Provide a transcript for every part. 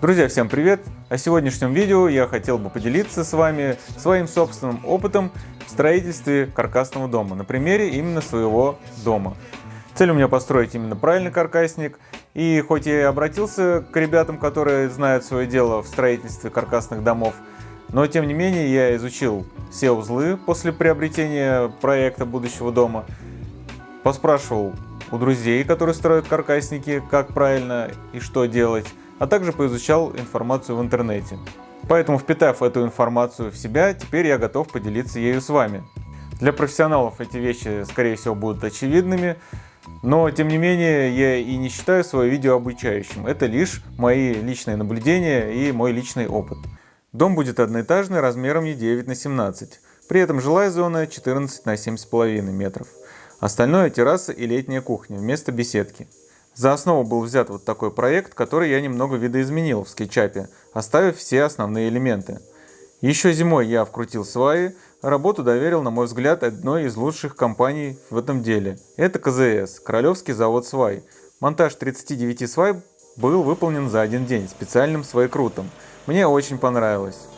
Друзья, всем привет! А в сегодняшнем видео я хотел бы поделиться с вами своим собственным опытом в строительстве каркасного дома, на примере именно своего дома. Цель у меня построить именно правильный каркасник, и хоть я и обратился к ребятам, которые знают свое дело в строительстве каркасных домов, но тем не менее я изучил все узлы после приобретения проекта будущего дома, поспрашивал у друзей, которые строят каркасники, как правильно и что делать, а также поизучал информацию в интернете. Поэтому, впитав эту информацию в себя, теперь я готов поделиться ею с вами. Для профессионалов эти вещи, скорее всего, будут очевидными, но, тем не менее, я и не считаю свое видео обучающим. Это лишь мои личные наблюдения и мой личный опыт. Дом будет одноэтажный, размером не 9 на 17. При этом жилая зона 14 на 7,5 метров. Остальное терраса и летняя кухня вместо беседки. За основу был взят вот такой проект, который я немного видоизменил в SketchUp, оставив все основные элементы. Еще зимой я вкрутил сваи, а работу доверил, на мой взгляд, одной из лучших компаний в этом деле. Это КЗС, Королевский завод свай. Монтаж 39 свай был выполнен за один день специальным свайкрутом. Мне очень понравилось.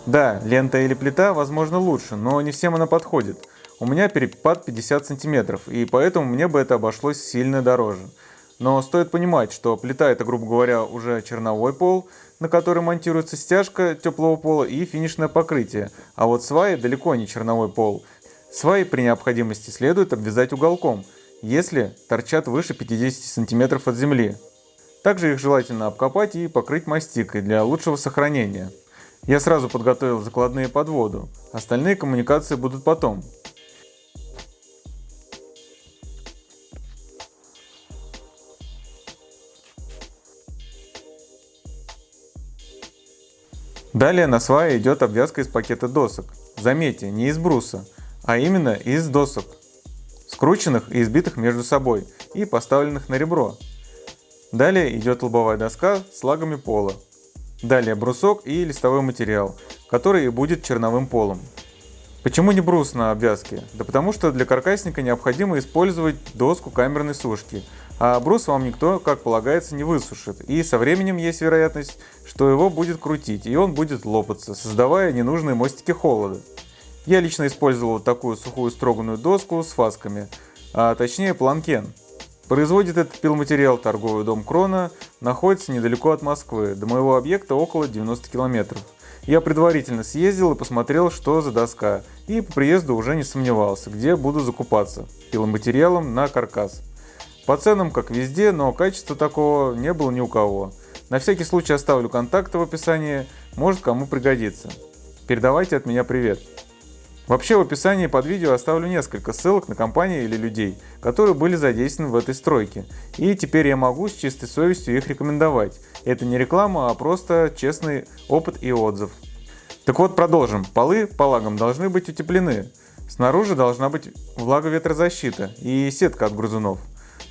Да, лента или плита, возможно, лучше, но не всем она подходит. У меня перепад 50 см, и поэтому мне бы это обошлось сильно дороже. Но стоит понимать, что плита — это, грубо говоря, уже черновой пол, на который монтируется стяжка теплого пола и финишное покрытие, а вот сваи далеко не черновой пол. Сваи при необходимости следует обвязать уголком, если торчат выше 50 см от земли. Также их желательно обкопать и покрыть мастикой для лучшего сохранения. Я сразу подготовил закладные под воду, остальные коммуникации будут потом. Далее на свае идет обвязка из пакета досок. Заметьте, не из бруса, а именно из досок, скрученных и избитых между собой и поставленных на ребро. Далее идет лобовая доска с лагами пола. Далее брусок и листовой материал, который и будет черновым полом. Почему не брус на обвязке? Да потому что для каркасника необходимо использовать доску камерной сушки, а брус вам никто, как полагается, не высушит, и со временем есть вероятность, что его будет крутить, и он будет лопаться, создавая ненужные мостики холода. Я лично использовал вот такую сухую строганную доску с фасками, а точнее планкен. Производит этот пиломатериал торговый дом Крона, находится недалеко от Москвы, до моего объекта около 90 километров. Я предварительно съездил и посмотрел, что за доска, и по приезду уже не сомневался, где буду закупаться пиломатериалом на каркас. По ценам, как везде, но качества такого не было ни у кого. На всякий случай оставлю контакты в описании, может кому пригодится. Передавайте от меня привет. Вообще в описании под видео оставлю несколько ссылок на компании или людей, которые были задействованы в этой стройке. И теперь я могу с чистой совестью их рекомендовать. Это не реклама, а просто честный опыт и отзыв. Так вот, продолжим. Полы по лагам должны быть утеплены. Снаружи должна быть влаговетрозащита и сетка от грызунов.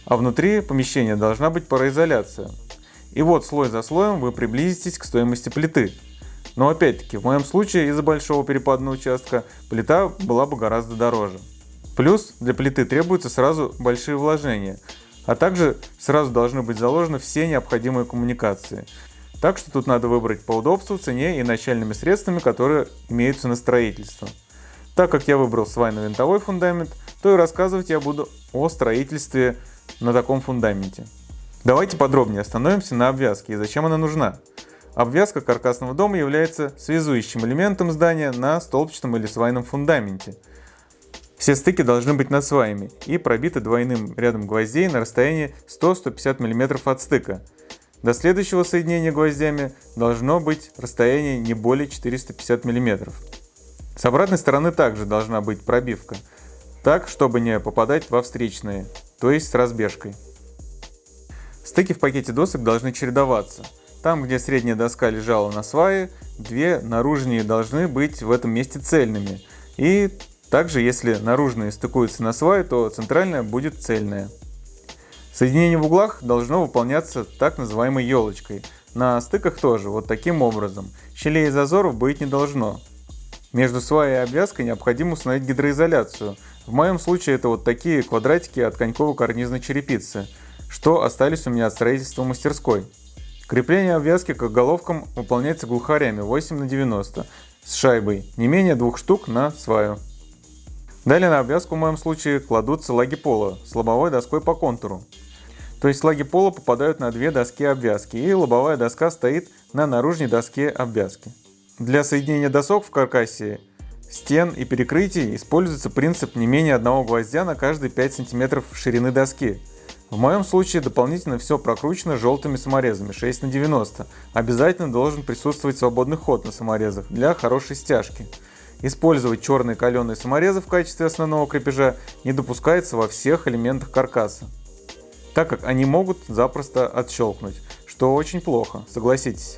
А внутри помещения должна быть пароизоляция. И вот слой за слоем вы приблизитесь к стоимости плиты. Но опять-таки, в моем случае из-за большого перепадного участка плита была бы гораздо дороже. Плюс для плиты требуются сразу большие вложения, а также сразу должны быть заложены все необходимые коммуникации. Так что тут надо выбрать по удобству, цене и начальными средствами, которые имеются на строительство. Так как я выбрал свайно-винтовой фундамент, то и рассказывать я буду о строительстве на таком фундаменте. Давайте подробнее остановимся на обвязке и зачем она нужна. Обвязка каркасного дома является связующим элементом здания на столбчатом или свайном фундаменте. Все стыки должны быть над сваями и пробиты двойным рядом гвоздей на расстоянии 100-150 мм от стыка. До следующего соединения гвоздями должно быть расстояние не более 450 мм. С обратной стороны также должна быть пробивка, так, чтобы не попадать во встречные, то есть с разбежкой. Стыки в пакете досок должны чередоваться. Там, где средняя доска лежала на свае, две наружные должны быть в этом месте цельными. И также, если наружные стыкуются на свае, то центральная будет цельная. Соединение в углах должно выполняться так называемой елочкой. На стыках тоже, вот таким образом. Щелей и зазоров быть не должно. Между сваей и обвязкой необходимо установить гидроизоляцию. В моем случае это вот такие квадратики от коньково-карнизной черепицы, что остались у меня от строительства мастерской. Крепление обвязки к головкам выполняется глухарями 8х90 с шайбой, не менее 2 штук на сваю. Далее на обвязку в моем случае кладутся лаги пола с лобовой доской по контуру. То есть лаги пола попадают на 2 доски обвязки, и лобовая доска стоит на наружной доске обвязки. Для соединения досок в каркасе, стен и перекрытий используется принцип не менее 1 гвоздя на каждые 5 см ширины доски. В моем случае дополнительно все прокручено желтыми саморезами 6х90. Обязательно должен присутствовать свободный ход на саморезах для хорошей стяжки. Использовать черные каленые саморезы в качестве основного крепежа не допускается во всех элементах каркаса, так как они могут запросто отщелкнуть, что очень плохо, согласитесь.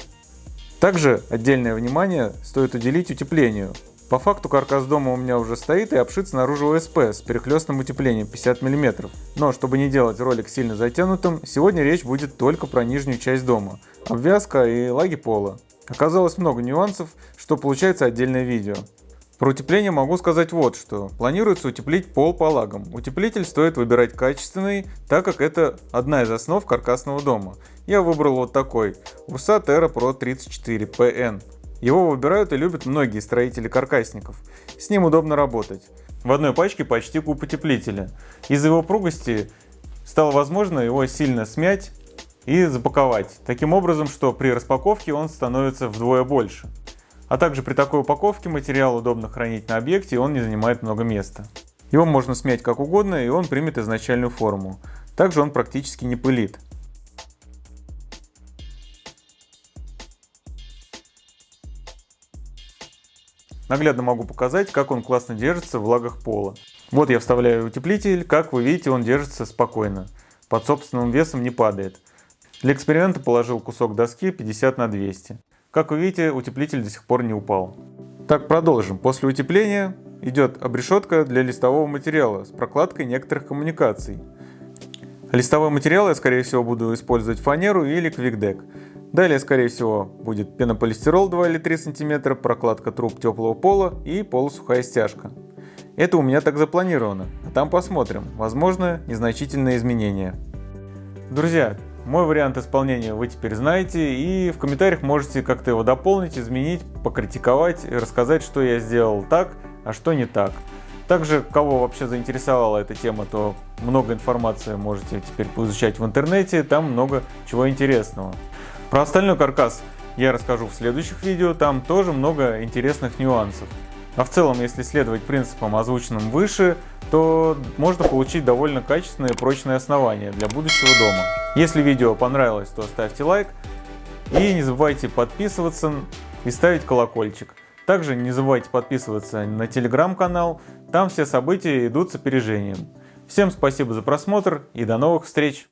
Также отдельное внимание стоит уделить утеплению. По факту каркас дома у меня уже стоит и обшит снаружи ОСП с перехлестным утеплением 50 мм. Но чтобы не делать ролик сильно затянутым, сегодня речь будет только про нижнюю часть дома, обвязка и лаги пола. Оказалось много нюансов, что получается отдельное видео. Про утепление могу сказать вот что. Планируется утеплить пол по лагам. Утеплитель стоит выбирать качественный, так как это одна из основ каркасного дома. Я выбрал вот такой USA Terra Pro 34 PN. Его выбирают и любят многие строители-каркасников. С ним удобно работать. В одной пачке почти куб утеплителя. Из-за его упругости стало возможно его сильно смять и запаковать. Таким образом, что при распаковке он становится вдвое больше. А также при такой упаковке материал удобно хранить на объекте, и он не занимает много места. Его можно смять как угодно, и он примет изначальную форму. Также он практически не пылит. Наглядно могу показать, как он классно держится в лагах пола. Вот я вставляю утеплитель, как вы видите, он держится спокойно. Под собственным весом не падает. Для эксперимента положил кусок доски 50 на 200. Как вы видите, утеплитель до сих пор не упал. Так, продолжим. После утепления идет обрешетка для листового материала с прокладкой некоторых коммуникаций. Листовой материал я, скорее всего, буду использовать фанеру или квикдек. Далее, скорее всего, будет пенополистирол 2 или 3 см, прокладка труб теплого пола и полусухая стяжка. Это у меня так запланировано, а там посмотрим, возможно, незначительные изменения. Друзья, мой вариант исполнения вы теперь знаете, и в комментариях можете как-то его дополнить, изменить, покритиковать и рассказать, что я сделал так, а что не так. Также, кого вообще заинтересовала эта тема, то много информации можете теперь поизучать в интернете, там много чего интересного. Про остальной каркас я расскажу в следующих видео, там тоже много интересных нюансов. А в целом, если следовать принципам, озвученным выше, то можно получить довольно качественное и прочное основание для будущего дома. Если видео понравилось, то ставьте лайк и не забывайте подписываться и ставить колокольчик. Также не забывайте подписываться на телеграм-канал, там все события идут с опережением. Всем спасибо за просмотр и до новых встреч!